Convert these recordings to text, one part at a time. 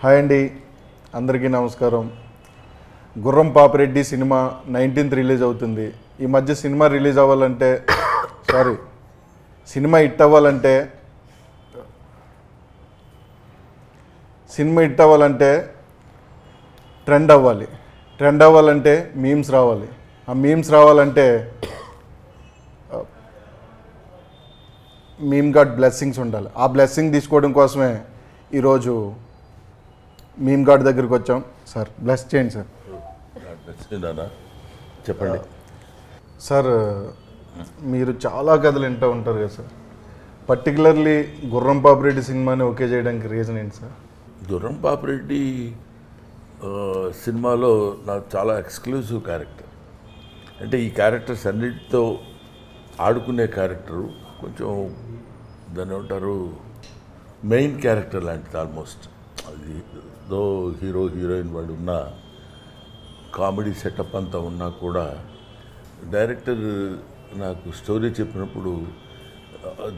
Hi అండి, అందరికీ నమస్కారం. గుర్రం పాపిరెడ్డి సినిమా 19th రిలీజ్ అవుతుంది. ఈ మధ్య సినిమా రిలీజ్ అవ్వాలంటే సినిమా హిట్ అవ్వాలంటే ట్రెండ్ అవ్వాలంటే మీమ్స్ రావాలి. ఆ మీమ్స్ రావాలంటే మీమ్ గాడ్ బ్లెస్సింగ్స్ ఉండాలి. ఆ బ్లెస్సింగ్ తీసుకోవడం కోసమే ఈరోజు మీమ్ గాడ్ దగ్గరికి వచ్చాం. సార్ బ్లెస్ చేయండి సార్. చెప్పండి సార్, మీరు చాలా కథలు వింటూ ఉంటారు కదా సార్. పర్టికులర్లీ గుర్రం పాపిరెడ్డి సినిమాని ఓకే చేయడానికి రీజన్ ఏంటి సార్? గుర్రం పాపిరెడ్డి సినిమాలో నాకు చాలా ఎక్స్క్లూజివ్ క్యారెక్టర్. అంటే ఈ క్యారెక్టర్స్ అన్నిటితో ఆడుకునే క్యారెక్టరు కొంచెం దాన్ని ఏమంటారు, మెయిన్ క్యారెక్టర్ లాంటిది ఆల్మోస్ట్. అది దో హీరో హీరోయిన్ వాళ్ళు ఉన్న కామెడీ సెటప్ అంతా ఉన్నా కూడా డైరెక్టర్ నాకు స్టోరీ చెప్పినప్పుడు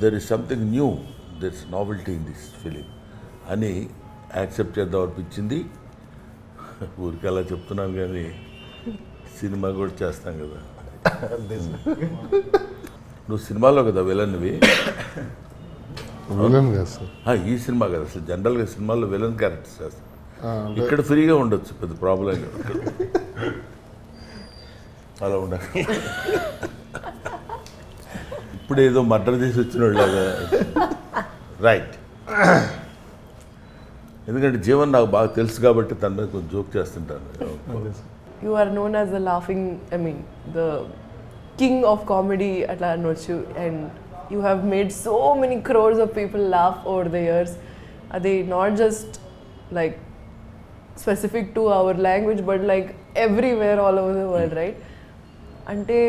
there is something new, there is novelty in this film అని యాక్సెప్ట్ చేద్దాం అనిపించింది. ఊరికి అలా చెప్తున్నాను కానీ సినిమా కూడా చేస్తాం కదా. నువ్వు సినిమాలో కదా విలన్వి, విలన్ కదా సార్. ఈ సినిమా కదా అసలు జనరల్గా సినిమాల్లో విలన్ క్యారెక్టర్స్ చేస్తాం. ఇక్కడ ఫ్రీగా ఉండొచ్చు, పెద్ద ప్రాబ్లం అలా ఉండాలి. ఇప్పుడు ఏదో మర్డర్ చేసి వచ్చిన వాళ్ళగా రైట్. ఎందుకంటే జీవన్ నాకు బాగా తెలుసు కాబట్టి తన మీద కొంచెం జోక్ చేస్తుంటాను. You are known as the the king of comedy atla anochu, and you have made so many crores of people laugh over the years. They not just like specific to our language but like everywhere all over the world, right? Ante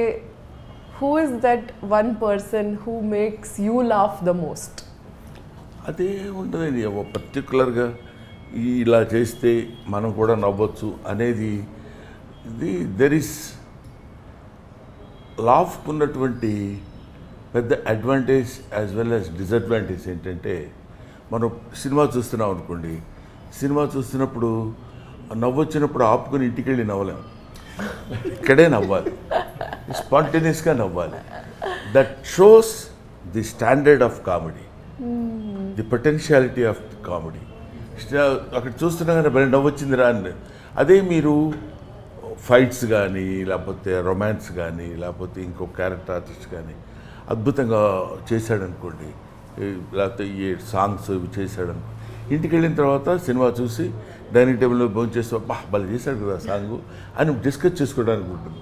who is that one person who makes you laugh the most? అదే ఉంటుంది పర్టికులర్గా ఇలా చేస్తే మనం కూడా నవ్వచ్చు అనేది. ఇది there is లాఫ్కు ఉన్నటువంటి పెద్ద advantage as well as disadvantage ఏంటంటే, మనం సినిమా చూస్తున్నాం అనుకోండి, సినిమా చూస్తున్నప్పుడు నవ్వొచ్చినప్పుడు ఆపుకొని ఇంటికి వెళ్ళి నవ్వలేం, ఇక్కడే నవ్వాలి, స్పాంటేనియస్గా నవ్వాలి. That shows the standard of comedy, the potentiality of comedy. అక్కడ చూస్తున్నా కానీ భలే నవ్వొచ్చిందిరా అని. అదే మీరు ఫైట్స్ కానీ లేకపోతే రొమాన్స్ కానీ లేకపోతే ఇంకో క్యారెక్టర్ ఆర్టిస్ట్ కానీ అద్భుతంగా చేశాడనుకోండి, లేకపోతే ఈ సాంగ్స్ ఇవి చేశాడనుకో, ఇంటికి వెళ్ళిన తర్వాత సినిమా చూసి డైనింగ్ టేబుల్లో భోజనం చేస్తే భలే చేశాడు కదా సాంగు అని డిస్కస్ చేసుకోవడానికి ఉంటుంది.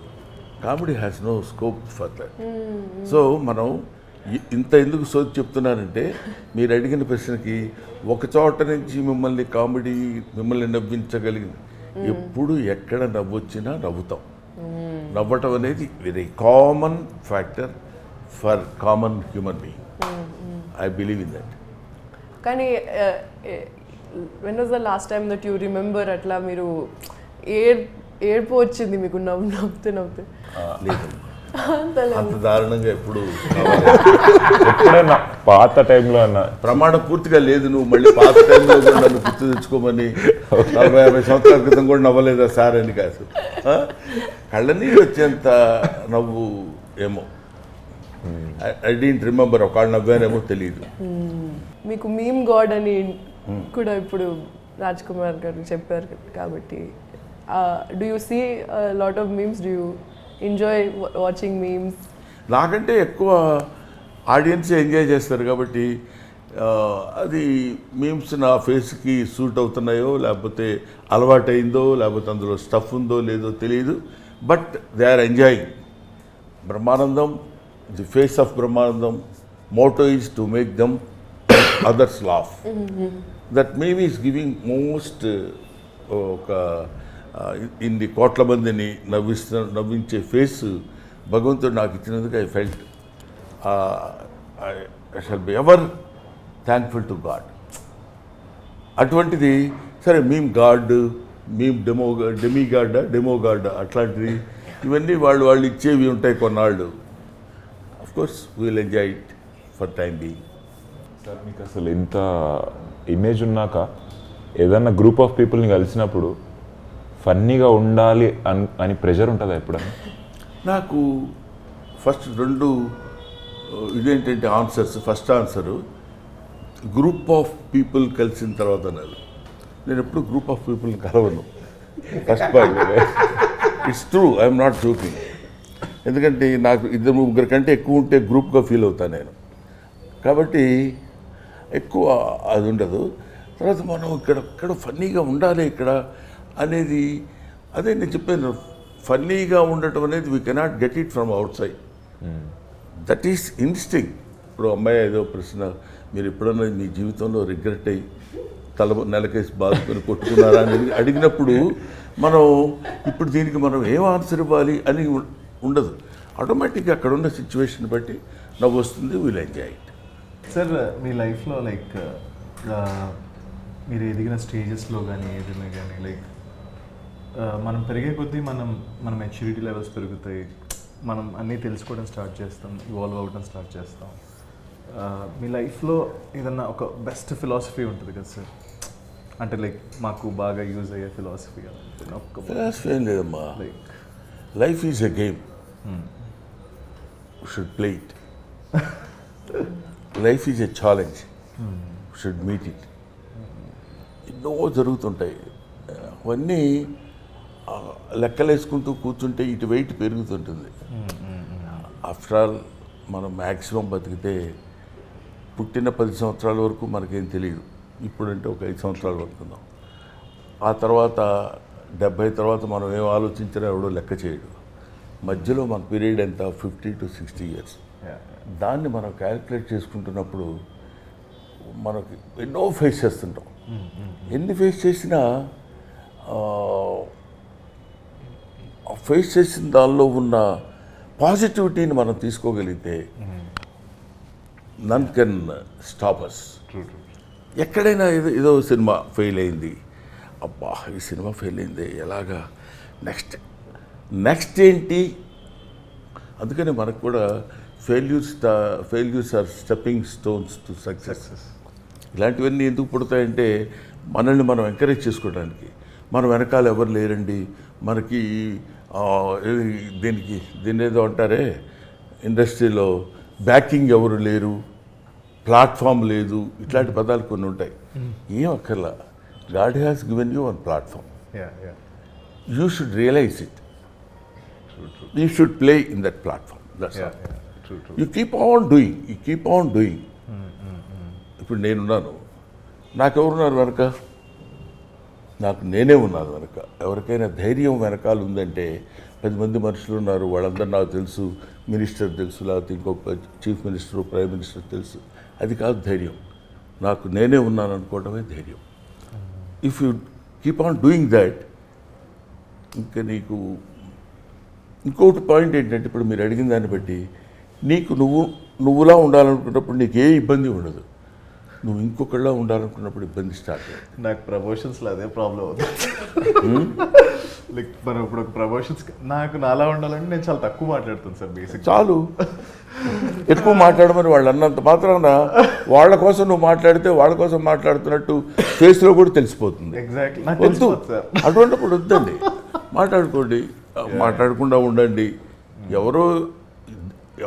Comedy has no scope for that. So మనం ఇంత ఎందుకు సోది చెప్తున్నానంటే, మీరు అడిగిన ప్రశ్నకి ఒక చోట నుంచి మిమ్మల్ని నవ్వించగలిగిన, ఎప్పుడు ఎక్కడ నవ్వొచ్చినా నవ్వుతాం. నవ్వటం అనేది very common factor for common human being. I believe in that. కానీ when was the last time that you remember అట్లా మీరు ఏడ్పు వచ్చింది మీకు నవ్వుతూ లేదు, అంత దారుణంగా ఎప్పుడు ఎప్పుడైనా పాత టైంలో అన్న ప్రమాణం పూర్తిగా లేదు. నువ్వు మళ్ళీ పాత టైంలో కూడా నన్ను గుర్తు తెచ్చుకోమని 40-50 సంవత్సరాల క్రితం కూడా నవ్వలేదా సార్ అని కాదు. కళ్ళనీళ్ళు వచ్చేంత నవ్వు ఏమో ఐ డోంట్ రిమెంబర్. ఒకళ్ళు నవ్వానేమో తెలియదు. మీకు మీమ్ గాడ్ అని కూడా ఇప్పుడు రాజ్ కుమార్ గారు చెప్పారు కాబట్టి, do you see lot of memes? Do you enjoy watching memes? నాకంటే ఎక్కువ ఆడియన్స్ ఎంజాయ్ చేస్తారు కాబట్టి అది మీమ్స్ నా ఫేస్కి సూట్ అవుతున్నాయో లేకపోతే అలవాటైందో లేకపోతే అందులో స్టఫ్ ఉందో లేదో తెలియదు, but they are enjoying. Brahmanandam, the face of Brahmanandam motto is to make them others laugh. That meme is giving most ఒక ఇన్ని కోట్ల మందిని నవ్వించే ఫేస్ భగవంతుడు నాకు ఇచ్చినందుకు I felt I shall be ever thankful to God. అటువంటిది సరే మీమ్ గాడ్, మీమ్ డెమోగాడ్ అట్లాంటిది ఇవన్నీ వాళ్ళు ఇచ్చేవి ఉంటాయి కొన్నాళ్ళు. Of course we will enjoy it for time being. Sir, మీకు అసలు ఇంత ఇమేజ్ ఉన్నాక ఏదన్నా గ్రూప్ ఆఫ్ పీపుల్ని కలిసినప్పుడు ఫన్నీగా ఉండాలి అని ప్రెషర్ ఉంటుందా ఎప్పుడన్నా? నాకు ఫస్ట్ రెండు ఇదేంటంటే answers. First answer group of people కలిసిన తర్వాత నేను ఎప్పుడు గ్రూప్ ఆఫ్ పీపుల్ని కలవను. First point it's true, I'm not joking. ఎందుకంటే నాకు 2-3 కంటే ఎక్కువ ఉంటే గ్రూప్గా ఫీల్ అవుతాను నేను. కాబట్టి ఎక్కువ అది ఉండదు. తర్వాత మనం ఇక్కడ ఫన్నీగా ఉండాలి ఇక్కడ అనేది, అదే నేను చెప్పాను, ఫన్నీగా ఉండటం అనేది we cannot get it from out side. That is instinct. ఇప్పుడు అమ్మాయి ఏదో ప్రశ్న, మీరు ఎప్పుడన్నా మీ జీవితంలో రిగ్రెట్ అయ్యి నెలకేసి బాదుకొని కొట్టుకున్నారా అని అడిగినప్పుడు మనం ఇప్పుడు దీనికి మనం ఏం ఆన్సర్ ఇవ్వాలి అని ఉండదు. ఆటోమేటిక్గా అక్కడ ఉన్న సిచ్యువేషన్ బట్టి నవ్వు వస్తుంది, వీల్ ఎంజాయ్ ఇట్. సార్ మీ లైఫ్లో లైక్ మీరు ఎదిగిన స్టేజెస్లో కానీ ఏదైనా కానీ లైక్ మనం పెరిగే కొద్దీ మన మెచ్యూరిటీ లెవెల్స్ పెరుగుతాయి, మనం అన్నీ తెలుసుకోవడం స్టార్ట్ చేస్తాం, ఇవాల్వ్ అవ్వడం స్టార్ట్ చేస్తాం. మీ లైఫ్లో ఏదన్నా ఒక బెస్ట్ ఫిలాసఫీ ఉంటుంది కదా సార్, అంటే లైక్ మాకు బాగా యూజ్ అయ్యే ఫిలాసఫీ ఫిలాసఫీ ఏం లేదమ్మా. Like life is a game, should play it. Life is a challenge, should meet it. ఎన్నో జరుగుతుంటాయి, అవన్నీ లెక్కలేసుకుంటూ కూర్చుంటే ఇటు వెయిట్ పెరుగుతుంటుంది. ఆఫ్టర్ ఆల్ మనం మ్యాక్సిమం బతికితే పుట్టిన 10 సంవత్సరాల వరకు మనకేం తెలియదు. ఇప్పుడంటే ఒక 5 సంవత్సరాలు బతుకున్నాం. ఆ తర్వాత 70 తర్వాత మనం ఏం ఆలోచించినా ఎవడో లెక్క చేయడు. మధ్యలో మన పీరియడ్ ఎంత, 50 to 60 years. దాన్ని మనం క్యాలిక్యులేట్ చేసుకుంటున్నప్పుడు మనకి ఎన్నో ఫేస్ చేస్తుంటాం. ఎన్ని ఫేస్ చేసినా ఫేస్ చేసిన దానిలో ఉన్న పాజిటివిటీని మనం తీసుకోగలిగితే నన్ కెన్ స్టాప్ అస్. ఎక్కడైనా ఏదో సినిమా ఫెయిల్ అయింది, అబ్బా ఈ సినిమా ఫెయిల్ అయింది, ఎలాగా నెక్స్ట్ ఏంటి? అందుకని మనకు కూడా failures are stepping stones to success. ఇలాంటివన్నీ ఎందుకు పుడతాయంటే మనల్ని మనం ఎంకరేజ్ చేసుకోవడానికి. మన వెనకాల ఎవరు లేరండి, మనకి దీన్ని ఏదో అంటారే ఇండస్ట్రీలో బ్యాకింగ్ ఎవరు లేరు, ప్లాట్ఫామ్ లేదు, ఇట్లాంటి పదాలు కొన్ని ఉంటాయి. ఏం అక్కర్లా, God has given you one platform. You should realize it. You should play in that platform. That's all. You keep on doing. ఇప్పుడు నేనున్నాను, నాకెవరున్నారు వెనక? నాకు నేనే ఉన్నాను వెనక. ఎవరికైనా ధైర్యం వెనకాల ఉందంటే 10 మంది మనుషులు ఉన్నారు, వాళ్ళందరూ నాకు తెలుసు, మినిస్టర్ తెలుసు, లేకపోతే ఇంకొక చీఫ్ మినిస్టర్, ప్రైమ్ మినిస్టర్ తెలుసు. అది కాదు ధైర్యం. నాకు నేనే ఉన్నాను అనుకోవడమే ధైర్యం. If you keep on doing that, ఇంకా నీకు ఇంకొకటి పాయింట్ ఏంటంటే, ఇప్పుడు మీరు అడిగిన దాన్ని బట్టి నీకు నువ్వులా ఉండాలనుకున్నప్పుడు నీకు ఏ ఇబ్బంది ఉండదు. నువ్వు ఇంకొకళ్ళ ఉండాలనుకున్నప్పుడు ఇబ్బంది స్టార్ట్ అయ్యింది. నాకు ప్రమోషన్స్లో అదే ప్రాబ్లం అవుతుంది. లైక్ మనం ఇప్పుడు ఒక ప్రమోషన్స్ నాకు నాలా ఉండాలంటే నేను చాలా తక్కువ మాట్లాడుతాను సార్. బేసిక్ చాలు, ఎక్కువ మాట్లాడమని వాళ్ళు అన్నంత మాత్రాన వాళ్ళ కోసం నువ్వు మాట్లాడితే వాళ్ళ కోసం మాట్లాడుతున్నట్టు ఫేస్లో కూడా తెలిసిపోతుంది. ఎగ్జాక్ట్లీ. వద్దు, అటువంటిప్పుడు వద్దండి, మాట్లాడుకోండి, మాట్లాడకుండా ఉండండి.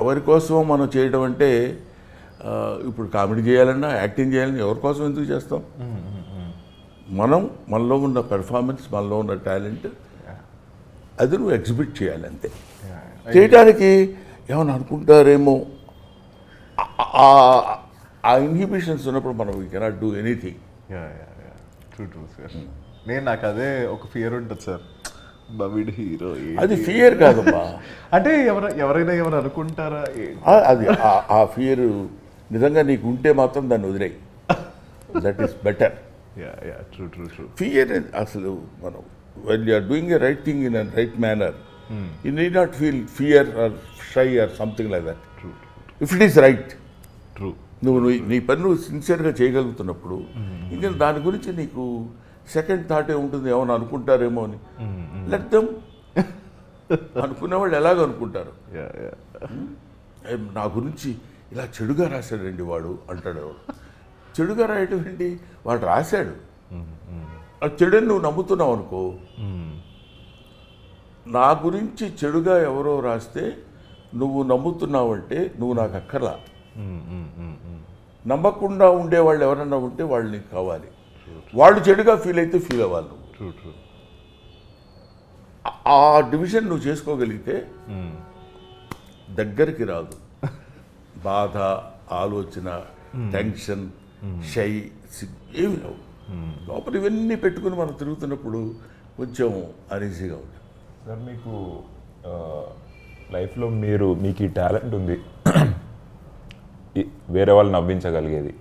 ఎవరి కోసమో మనం చేయడం అంటే, ఇప్పుడు కామెడీ చేయాలన్నా, యాక్టింగ్ చేయాలన్నా ఎవరి కోసం ఎందుకు చేస్తాం? మనలో ఉన్న పెర్ఫార్మెన్స్, మనలో ఉన్న టాలెంట్, అది నువ్వు ఎగ్జిబిట్ చేయాలి అంతే. చేయడానికి ఏమైనా అనుకుంటారేమో, ఆ ఇన్హిబిషన్స్ ఉన్నప్పుడు మనం we cannot do anything. True sir. నాకు అదే ఒక ఫియర్ ఉంటుంది సార్, బవిడ్ హీరో. అది ఫియర్ కాదమ్మా. అంటే ఎవరైనా ఏమైనా అనుకుంటారా? అది ఆ ఫియర్ నిజంగా నీకు ఉంటే మాత్రం దాన్ని వదిలేయి. That is better. True. Fear అసలు మనం when you are doing a right thing in a right manner, you need not feel fear or shy or something like that. True. If it is right. True. నువ్వు నీ పని నువ్వు సిన్సియర్గా చేయగలుగుతున్నప్పుడు ఇంకా దాని గురించి నీకు సెకండ్ థాటే ఉంటుంది, ఏమైనా అనుకుంటారేమో అని. Let them. అనుకునేవాళ్ళు ఎలాగ అనుకుంటారు. నా గురించి ఇలా చెడుగా రాశాడండి వాడు అంటాడు. చెడుగా రాయటం ఏంటి? వాడు రాశాడు, ఆ చెడుని నువ్వు నమ్ముతున్నావు అనుకో, నా గురించి చెడుగా ఎవరో రాస్తే నువ్వు నమ్ముతున్నావంటే నువ్వు నాకు అక్కర్లా. నమ్మకుండా ఉండేవాళ్ళు ఎవరన్నా ఉంటే వాళ్ళు నీకు కావాలి. వాళ్ళు చెడుగా ఫీల్ అయితే ఫీల్ అవ్వాలి నువ్వు. True true. ఆ డివిజన్ నువ్వు చేసుకోగలిగితే దగ్గరికి రాదు బాధ, ఆలోచన, టెన్షన్, షై, ఏమి రావు. లోపల ఇవన్నీ పెట్టుకుని మనం తిరుగుతున్నప్పుడు కొంచెం అనీజీగా ఉంటుంది. సార్ మీకు లైఫ్లో మీకు ఈ టాలెంట్ ఉంది, వేరే వాళ్ళు నవ్వించగలిగేది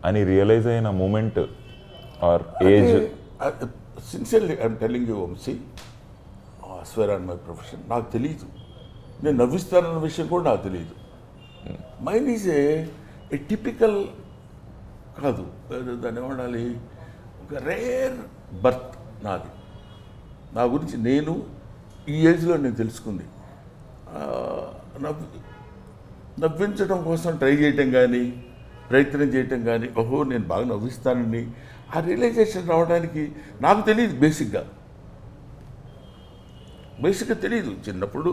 అని రియలైజ్ అయిన moment or age? Sincerely I'm telling you Vamshi, swear on my profession, నాకు తెలియదు. నేను నవ్విస్తానన్న విషయం కూడా నాకు తెలియదు. మైండ్ ఈజ్ ఏ టిపికల్ కాదు, దాన్ని ఏమనాలి, ఒక రేర్ బర్త్ నాది. నా గురించి నేను ఈ ఏజ్లో నేను తెలుసుకుంది. నవ్వించడం కోసం ట్రై చేయటం కానీ, ప్రయత్నం చేయటం కానీ, ఓహో నేను బాగా నవ్విస్తానని ఆ రియలైజేషన్ రావడానికి నాకు తెలియదు. బేసిక్గా తెలియదు. చిన్నప్పుడు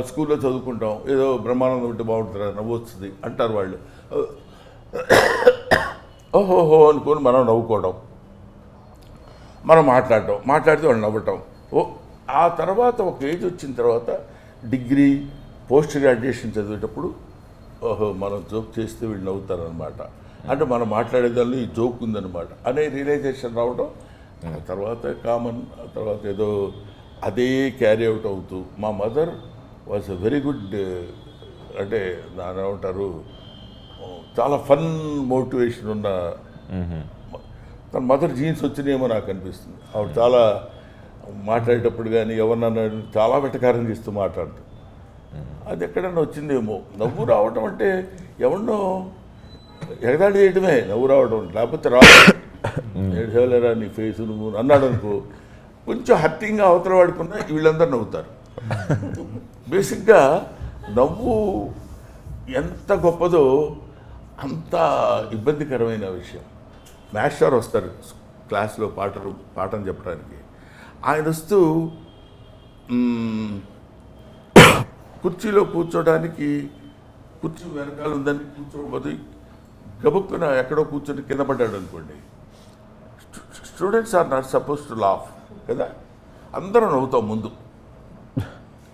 స్కూల్లో చదువుకుంటాం, ఏదో బ్రహ్మానందం ఉంటే బాగుంటుందా, నవ్వు వస్తుంది అంటారు వాళ్ళు. ఓహోహో అనుకొని మనం నవ్వుకోవడం, మనం మాట్లాడితే వాళ్ళు నవ్వటం. ఆ తర్వాత ఒక ఏజ్ వచ్చిన తర్వాత డిగ్రీ, పోస్ట్ గ్రాడ్యుయేషన్ చదివేటప్పుడు ఓహో మనం జోక్ చేస్తే వీళ్ళు నవ్వుతారనమాట, అంటే మనం మాట్లాడేదాన్ని ఈ జోక్ ఉందన్నమాట అనే రియలైజేషన్ రావడం. ఆ తర్వాత కామన్, ఆ తర్వాత ఏదో అదే క్యారీ అవుట్ అవుతూ. మా mother was a very good, అంటే దాని ఏమంటారు, చాలా ఫన్ మోటివేషన్ ఉన్న. తన మదర్ జీన్స్ వచ్చినాయేమో నాకు అనిపిస్తుంది. ఆవిడ చాలా మాట్లాడేటప్పుడు కానీ ఎవరినన్నా చాలా వెటకారం చేస్తూ మాట్లాడుతుంది. అది ఎక్కడన్నా వచ్చిందేమో. నవ్వు రావడం అంటే ఎవరినో ఎగదాడి చేయడమే నవ్వు రావడం, లేకపోతే ఏడ్చేవలేరా నీ ఫేసు నువ్వు అన్నాడు అనుకో, కొంచెం హర్టింగ్గా అవతల వాడుకున్నా వీళ్ళందరూ నవ్వుతారు. బేసిక్గా నవ్వు ఎంత గొప్పదో అంత ఇబ్బందికరమైన విషయం. మాస్టర్ వస్తారు క్లాస్లో పాఠం చెప్పడానికి. ఆయన వస్తూ కుర్చీలో కూర్చోడానికి కుర్చీ వెనకాల ఉందని కూర్చోకపోతే గబుక్కున ఎక్కడో కూర్చొని కింద పడ్డాడు అనుకోండి. Students are not suppose to laugh కదా, అందరం నవ్వుతాం ముందు.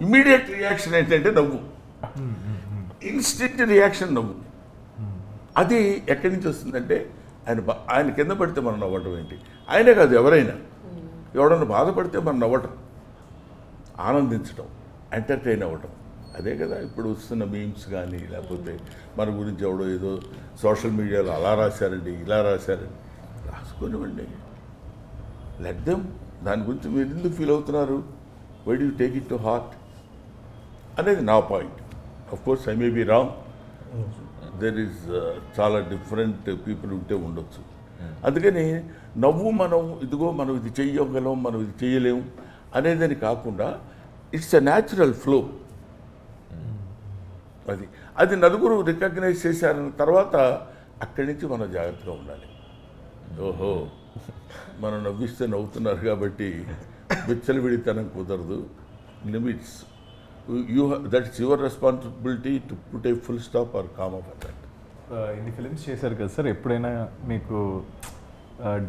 ఇమ్మీడియట్ రియాక్షన్ ఏంటంటే నవ్వు, ఇన్స్టెంట్ రియాక్షన్ నవ్వు. అది ఎక్కడి నుంచి వస్తుందంటే ఆయన కింద పడితే మనం నవ్వటం ఏంటి, ఆయనే కాదు ఎవరైనా, ఎవడన్నా బాధపడితే మనం నవ్వటం, ఆనందించటం, ఎంటర్టైన్ అవ్వటం. అదే కదా ఇప్పుడు వస్తున్న మీమ్స్ కానీ, లేకపోతే మన గురించి ఎవడో ఏదో సోషల్ మీడియాలో అలా రాశారండి, ఇలా రాశారండి, రాసుకొనివ్వండి, లెట్ దెమ్. దాని గురించి మీరు ఎందుకు ఫీల్ అవుతున్నారు, why do you take it to heart అనేది నా point. Of course I may be wrong, there is చాలా డిఫరెంట్ పీపుల్ ఉంటే ఉండొచ్చు. అందుకని నవ్వు మనం ఇదిగో మనం ఇది చెయ్యగలం, మనం ఇది చెయ్యలేము అనేదని కాకుండా ఇట్స్ ఎ న్యాచురల్ ఫ్లో. అది నలుగురు రికగ్నైజ్ చేశారన్న తర్వాత అక్కడి నుంచి మనం జాగ్రత్తగా ఉండాలి. ఓహో మనం నవ్విస్తే నవ్వుతున్నారు కాబట్టి విచ్చలవిడితనం కుదరదు, limits. That's your responsibility to put a full stop or calm off that. ఇన్ని ఫిలిమ్స్ చేశారు కదా సార్, ఎప్పుడైనా మీకు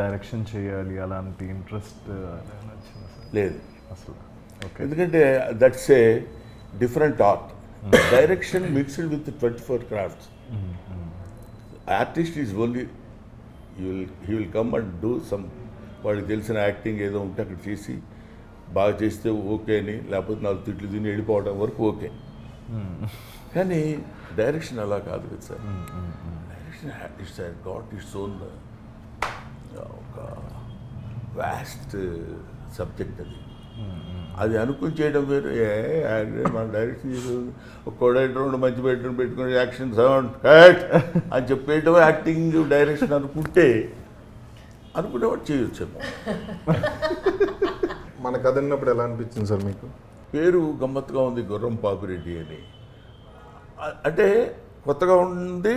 డైరెక్షన్ చేయాలి అలాంటి ఇంట్రెస్ట్ వచ్చిందా సార్? లేదు అసలు. ఓకే. ఎందుకంటే that's a different art. Direction mixed with 24 crafts. Artist is only he will come and do some, వాడికి తెలిసిన యాక్టింగ్ ఏదో ఉంటే అక్కడ చేసి బాగా చేస్తే ఓకే అని, లేకపోతే 4 తిట్లు తిని వెళ్ళిపోవడం వరకు ఓకే. కానీ డైరెక్షన్ అలా కాదు కదా sir. Direction it's got its own ఒక వాస్ట్ సబ్జెక్ట్. అది అనుకుని చేయడం వేరు. మన డైరెక్షన్ ఒక కోడైటర్ మంచి బెడ్రూమ్ పెట్టుకుని యాక్షన్ సౌండ్ కట్ అని చెప్పేయడం యాక్టింగ్ డైరెక్షన్ అనుకునేవాడు చేయొచ్చు. మన కథ విన్నప్పుడు ఎలా అనిపించింది సార్ మీకు? పేరు గమ్మత్తుగా ఉంది, గుర్రం పాపిరెడ్డి అని. అంటే కొత్తగా ఉంది,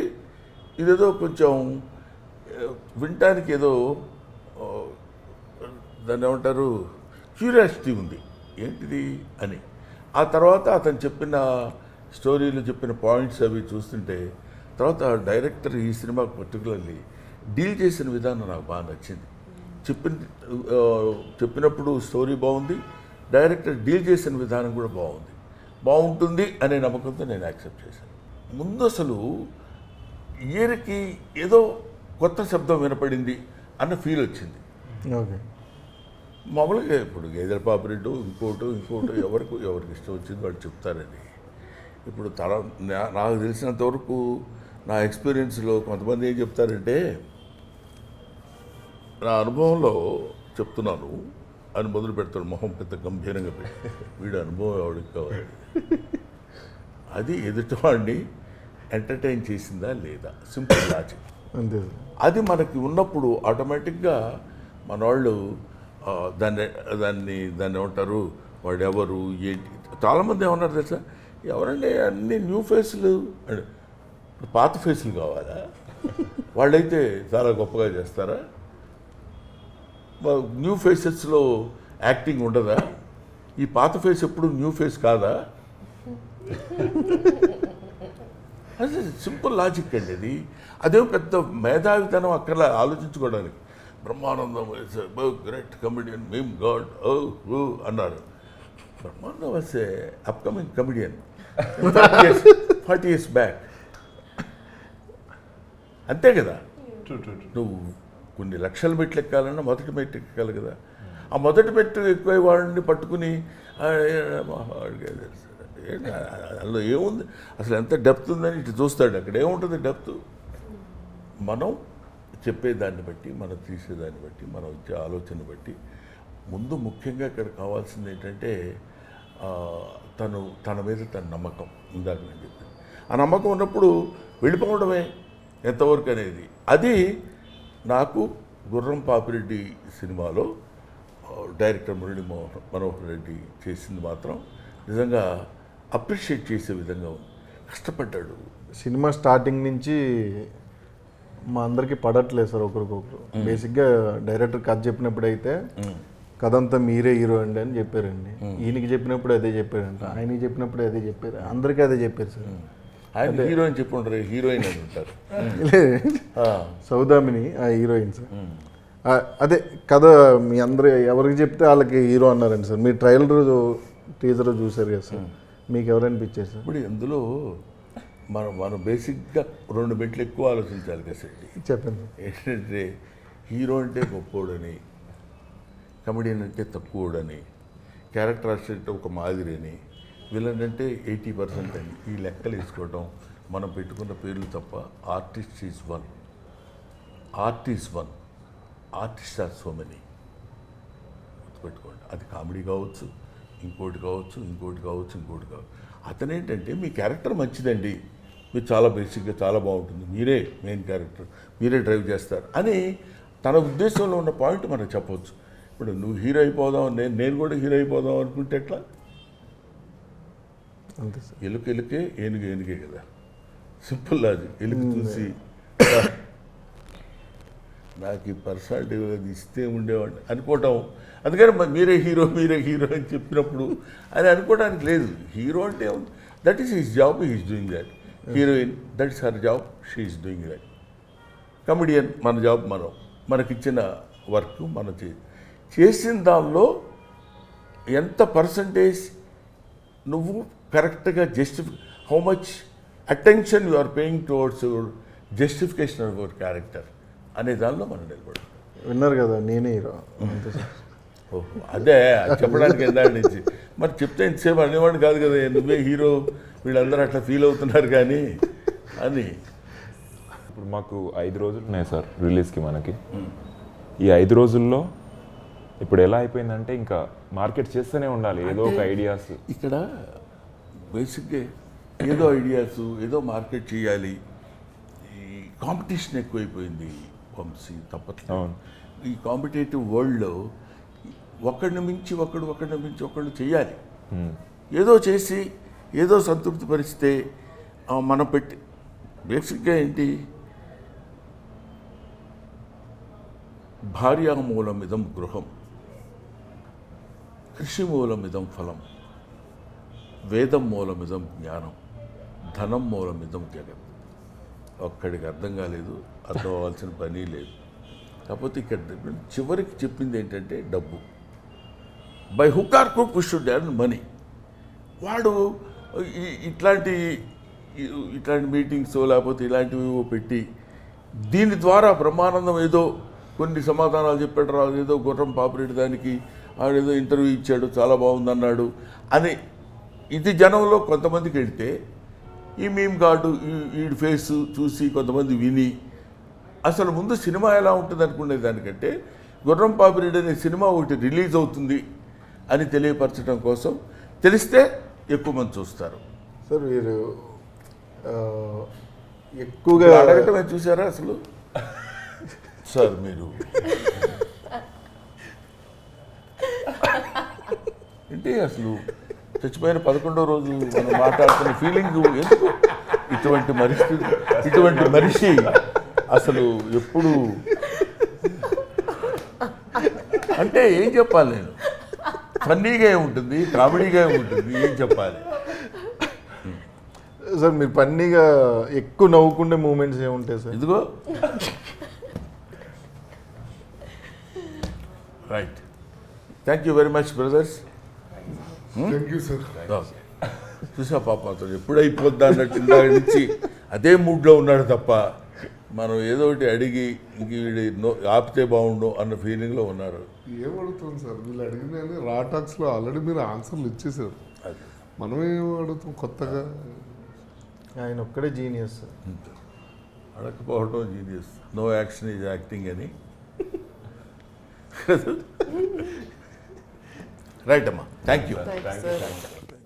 ఇదేదో కొంచెం వినటానికి ఏదో దాన్ని ఏమంటారు క్యూరియాసిటీ ఉంది ఏంటిది అని. ఆ తర్వాత అతను చెప్పిన స్టోరీలు చెప్పిన పాయింట్స్ అవి చూస్తుంటే తర్వాత డైరెక్టర్ ఈ సినిమాకు పర్టికులర్లీ డీల్ చేసిన విధానం నాకు బాగా నచ్చింది. చెప్పినప్పుడు స్టోరీ బాగుంది, డైరెక్టర్ డీల్ చేసిన విధానం కూడా బాగుంటుంది అనే నమ్మకంతో నేను యాక్సెప్ట్ చేశాను. ముందు అసలు ఇయర్కి ఏదో కొత్త శబ్దం వినపడింది అన్న ఫీల్ వచ్చింది. ఓకే. మామూలుగా ఇప్పుడు గేదెల పాపిరెడ్డు ఇంకోటో ఎవరికి ఇష్టం వచ్చింది వాళ్ళు చెప్తారని. ఇప్పుడు నాకు తెలిసినంతవరకు నా ఎక్స్పీరియన్స్లో కొంతమంది ఏం చెప్తారంటే, నా అనుభవంలో చెప్తున్నాను అని మొదలు పెడతాడు మొహం పెద్ద గంభీరంగా పెట్టి, వీడు అనుభవం ఎవరికి కావాలి, అది ఎదుటివాడిని ఎంటర్టైన్ చేసిందా లేదా, సింపుల్ లాజిక్. అంతే. అది మనకి ఉన్నప్పుడు ఆటోమేటిక్గా మన వాళ్ళు దాన్ని ఏమంటారు, వాడు ఎవరు ఏంటి. చాలామంది ఏమన్నారు తెలుసా, ఎవరండి అన్ని న్యూ ఫేస్లు అంటే పాత ఫేస్లు కావాలా, వాళ్ళైతే చాలా గొప్పగా చేస్తారా, న్యూ ఫేసెస్లో యాక్టింగ్ ఉండదా, ఈ పాత ఫేస్ ఎప్పుడు న్యూ ఫేస్ కాదా. అది సింపుల్ లాజిక్ అండి. అదేం పెద్ద మేధావితనం అక్కడ ఆలోచించుకోవడానికి. బ్రహ్మానందం గ్రేట్ కమెడియన్, మేమ్ గాడ్ అన్నారు. Brahmanandam was a upcoming comedian 40 years back. అంతే కదా. నువ్వు కొన్ని లక్షల మెట్లు ఎక్కాలన్నా మొదటి మెట్టు ఎక్కాలి కదా. ఆ మొదటి మెట్టు ఎక్కువ వాడిని పట్టుకుని అందులో ఏముంది అసలు, ఎంత డెప్త్ ఉందని ఇటు చూస్తాడు. అక్కడ ఏముంటుంది డెప్త్, మనం చెప్పేదాన్ని బట్టి, మనం తీసేదాన్ని బట్టి, మనం ఇచ్చే ఆలోచన బట్టి. ముందు ముఖ్యంగా ఇక్కడ కావాల్సింది ఏంటంటే తన మీద తన నమ్మకం. ఇందాక నేను చెప్పాను, ఆ నమ్మకం ఉన్నప్పుడు వెళ్ళిపోవడమే ఎంతవరకు అనేది. అది నాకు గుర్రం పాపిరెడ్డి సినిమాలో డైరెక్టర్ మురళీ మనోహర్ రెడ్డి చేసింది మాత్రం నిజంగా అప్రిషియేట్ చేసే విధంగా ఉంది. కష్టపడ్డాడు. సినిమా స్టార్టింగ్ నుంచి మా అందరికీ పడట్లేదు సార్ ఒకరికొకరు. బేసిక్గా డైరెక్టర్ కథ చెప్పినప్పుడు అయితే కథ అంతా మీరే హీరో అండి అని చెప్పారండి. ఈయనకి చెప్పినప్పుడు అదే చెప్పారంట, ఆయనకి చెప్పినప్పుడు అదే చెప్పారు, అందరికీ అదే చెప్పారు సార్. ఆయన హీరోయిన్ చెప్పి ఉంటారు, హీరోయిన్ అని ఉంటారు. సౌదామిని ఆ హీరోయిన్ సార్. అదే కథ మీ అందరూ ఎవరికి చెప్తే వాళ్ళకి హీరో అన్నారండి సార్. మీరు ట్రైలర్ టీజర్ చూసారు కదా సార్, మీకు ఎవరనిపించారు సార్? ఇప్పుడు ఇందులో మనం బేసిక్గా 2 మెట్లు ఎక్కువ ఆలోచించాలి కదా సార్. చెప్పండి. ఏంటంటే హీరో అంటే గొప్పోడని, కమెడియన్ అంటే తక్కువడని, క్యారెక్టర్ ఆర్టిస్ట్ ఒక మాదిరి అని, విలన్ అంటే 80% అని ఈ లెక్కలు వేసుకోవడం మనం పెట్టుకున్న పేర్లు తప్ప. Artist is one, artist are so many. గుర్తుపెట్టుకోండి. అది కామెడీ కావచ్చు, ఇంకోటి కావచ్చు. అతనేంటంటే మీ క్యారెక్టర్ మంచిదండి, మీరు చాలా బేసిక్గా చాలా బాగుంటుంది, మీరే మెయిన్ క్యారెక్టర్, మీరే డ్రైవ్ చేస్తారు అని తన ఉద్దేశంలో ఉన్న పాయింట్ మనకు చెప్పవచ్చు. ఇప్పుడు నువ్వు హీరో అయిపోదాం, నేను కూడా హీరో అయిపోదాం అనుకుంటే ఎట్లా? అంతే సార్. ఎలుకే ఏనుగే కదా. Simple logic. ఎలుక చూసి నాకు ఈ పర్సనాలిటీ ఇస్తే ఉండేవాడిని అనుకోవటం. అందుకని మీరే హీరో అని చెప్పినప్పుడు అని అనుకోవడానికి లేదు. హీరో అంటే that is his job, he's doing that. Heroine that is her job, she is doing that. Comedian మన జాబ్, మనకిచ్చిన వర్క్ మనం చేసిన దానిలో ఎంత పర్సంటేజ్ నువ్వు కరెక్ట్గా how much attention you are paying towards your justification of your character అనే దానిలో మనం నిలబడి విన్నారు కదా, నేనే హీరో. అంతే సార్. ఓహో, అదే చెప్పడానికి ఎందాడి నుంచి మరి చెప్తే ఇంతసేపు అనేవాడిని కాదు కదా, నువ్వే హీరో, వీళ్ళందరూ అట్లా ఫీల్ అవుతున్నారు కానీ అని. ఇప్పుడు మాకు 5 రోజులు ఉన్నాయి సార్ రిలీజ్కి. మనకి ఈ 5 రోజుల్లో ఇప్పుడు ఎలా అయిపోయిందంటే ఇంకా మార్కెట్ చేస్తూనే ఉండాలి ఏదో ఒక ఐడియాస్. ఇక్కడ బేసిక్గా ఏదో ఐడియాస్, ఏదో మార్కెట్ చేయాలి. ఈ కాంపిటీషన్ ఎక్కువైపోయింది వంశీ, తప్పట్లేదు. ఈ కాంపిటేటివ్ వరల్డ్లో ఒకడిని మించి ఒకడు చేయాలి. ఏదో చేసి ఏదో సంతృప్తి పరిస్తే మనం పెట్టి బేసిక్గా ఏంటి, భార్యామూలమిదం గృహం కృషి మూలమిదం ఫలం, వేదం మూలమిదం జ్ఞానం, ధనం మూలమిదం జగత్. ఒక్కడికి అర్థం కాలేదు, అర్థం అవ్వాల్సిన పని లేదు. కాకపోతే ఇక్కడ చివరికి చెప్పింది ఏంటంటే డబ్బు. By hook or crook we should earn money. వాడు ఇట్లాంటి మీటింగ్స్ లేకపోతే ఇలాంటివి పెట్టి దీని ద్వారా బ్రహ్మానందం ఏదో కొన్ని సమాధానాలు చెప్పాడు, రాదు ఏదో గుర్రం పాపిరెడ్డి దానికి ఆడేదో ఇంటర్వ్యూ ఇచ్చాడు చాలా బాగుందన్నాడు అని ఇది జనంలో కొంతమందికి వెళ్తే ఈ మీమ్ గాడు వీడి ఫేస్ చూసి కొంతమంది విని అసలు ముందు సినిమా ఎలా ఉంటుంది అనుకునే దానికంటే గుర్రం పాపిరెడ్డి అనే సినిమా ఒకటి రిలీజ్ అవుతుంది అని తెలియపరచడం కోసం, తెలిస్తే ఎక్కువ మంది చూస్తారు. సార్ మీరు ఎక్కువగా అడగటమే చూసారా అసలు? సార్ మీరు ఏంటి అసలు చచ్చిపోయిన 11వ రోజు మనం మాట్లాడుతున్న ఫీలింగ్ ఎందుకు? ఇటువంటి మనిషి అసలు ఎప్పుడు అంటే ఏం చెప్పాలి నేను? ఫన్నీగా ఉంటుంది, కామెడీగా ఉంటుంది, ఏం చెప్పాలి? సార్ మీరు పన్నీగా ఎక్కువ నవ్వుకుండే మూమెంట్స్ ఏముంటాయి సార్? ఇదిగో right. Thank you very much brothers. Thank you sir. చూసా పాప అతను ఎప్పుడు అయిపోద్దా అన్నట్టు ఇందాక నుంచి అదే మూడ్లో ఉన్నాడు తప్ప మనం ఏదో ఒకటి అడిగి ఇంక వీడి ఆపితే బాగుండు అన్న ఫీలింగ్లో ఉన్నారు. ఏం అడుగుతాం సార్, వీళ్ళు అడిగిన రా టాక్స్లో ఆల్రెడీ మీరు ఆన్సర్లు ఇచ్చేసారు. మనం ఏం అడుగుతాం కొత్తగా? ఆయన ఒక్కడే జీనియస్ సార్. అడగకపోవడం genius. No action is acting అని. రైట్ అమ్మా, థ్యాంక్ యూ. Thanks, sir.